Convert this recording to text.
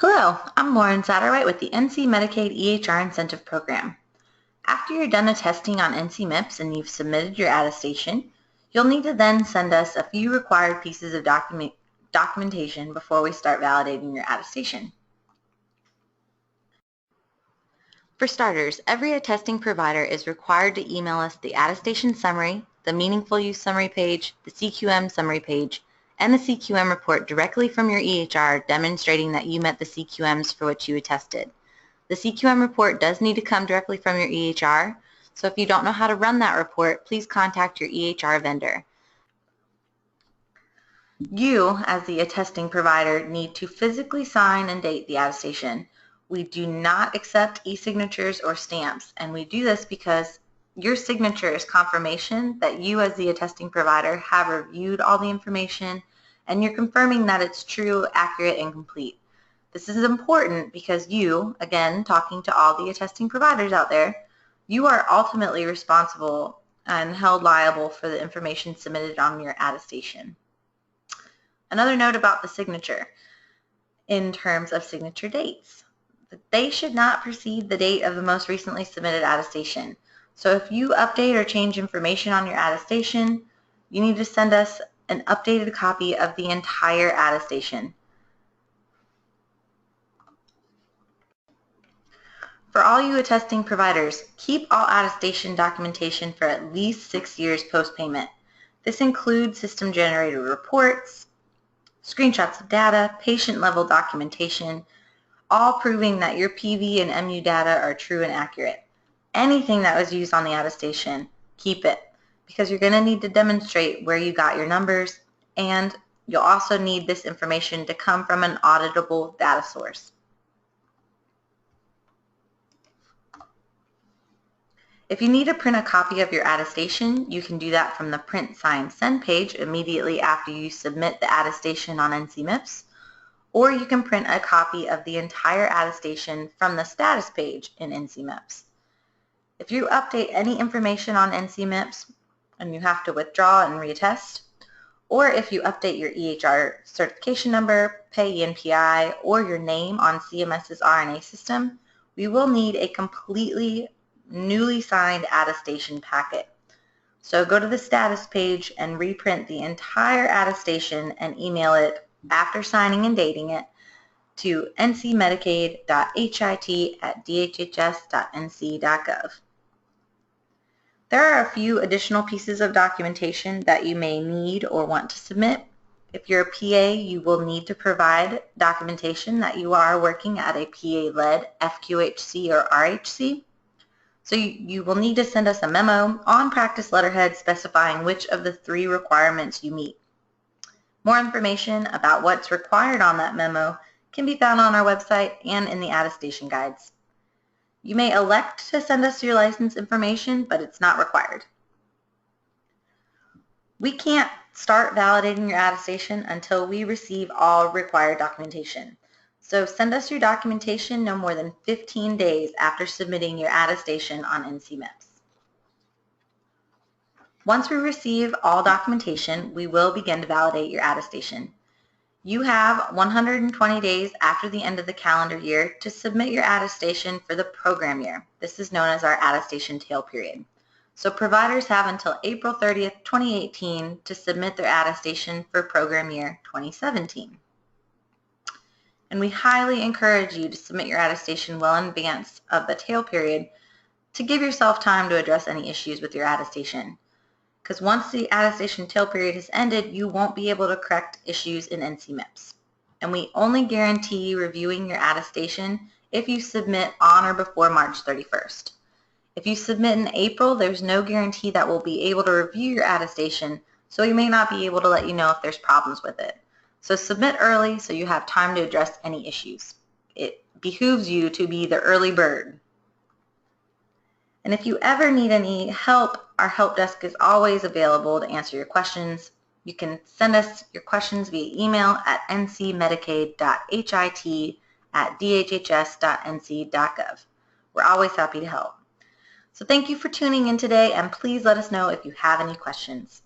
Hello, I'm Lauren Satterwhite with the NC Medicaid EHR Incentive Program. After you're done attesting on NC-MIPS and you've submitted your attestation, you'll need to then send us a few required pieces of documentation before we start validating your attestation. For starters, every attesting provider is required to email us the attestation summary, the meaningful use summary page, the CQM summary page, and the CQM report directly from your EHR demonstrating that you met the CQMs for which you attested. The CQM report does need to come directly from your EHR, so if you don't know how to run that report, please contact your EHR vendor. You, as the attesting provider, need to physically sign and date the attestation. We do not accept e-signatures or stamps, and we do this because your signature is confirmation that you as the attesting provider have reviewed all the information and you're confirming that it's true, accurate, and complete. This is important because you, again, talking to all the attesting providers out there, you are ultimately responsible and held liable for the information submitted on your attestation. Another note about the signature in terms of signature dates. They should not precede the date of the most recently submitted attestation. So if you update or change information on your attestation, you need to send us an updated copy of the entire attestation. For all you attesting providers, keep all attestation documentation for at least 6 years post-payment. This includes system-generated reports, screenshots of data, patient-level documentation, all proving that your PV and MU data are true and accurate. Anything that was used on the attestation, keep it, because you're going to need to demonstrate where you got your numbers, and you'll also need this information to come from an auditable data source. If you need to print a copy of your attestation, you can do that from the Print, Sign, Send page immediately after you submit the attestation on NC-MIPS, or you can print a copy of the entire attestation from the status page in NC-MIPS. If you update any information on NC-MIPS and you have to withdraw and reattest, or if you update your EHR certification number, pay NPI, or your name on CMS's RNA system, we will need a completely newly signed attestation packet. So go to the status page and reprint the entire attestation and email it after signing and dating it to ncmedicaid.hit@dhhs.nc.gov. There are a few additional pieces of documentation that you may need or want to submit. If you're a PA, you will need to provide documentation that you are working at a PA-led FQHC or RHC. So you will need to send us a memo on practice letterhead specifying which of the 3 requirements you meet. More information about what's required on that memo can be found on our website and in the attestation guides. You may elect to send us your license information, but it's not required. We can't start validating your attestation until we receive all required documentation. So send us your documentation no more than 15 days after submitting your attestation on NC-MIPS. Once we receive all documentation, we will begin to validate your attestation. You have 120 days after the end of the calendar year to submit your attestation for the program year. This is known as our attestation tail period. So providers have until April 30th, 2018 to submit their attestation for program year 2017. And we highly encourage you to submit your attestation well in advance of the tail period to give yourself time to address any issues with your attestation. Because once the attestation tail period has ended, you won't be able to correct issues in NC-MIPS. And we only guarantee reviewing your attestation if you submit on or before March 31st. If you submit in April, there's no guarantee that we'll be able to review your attestation, so we may not be able to let you know if there's problems with it. So submit early so you have time to address any issues. It behooves you to be the early bird. And if you ever need any help, our help desk is always available to answer your questions. You can send us your questions via email at ncmedicaid.hit@dhhs.nc.gov. We're always happy to help. So thank you for tuning in today, and please let us know if you have any questions.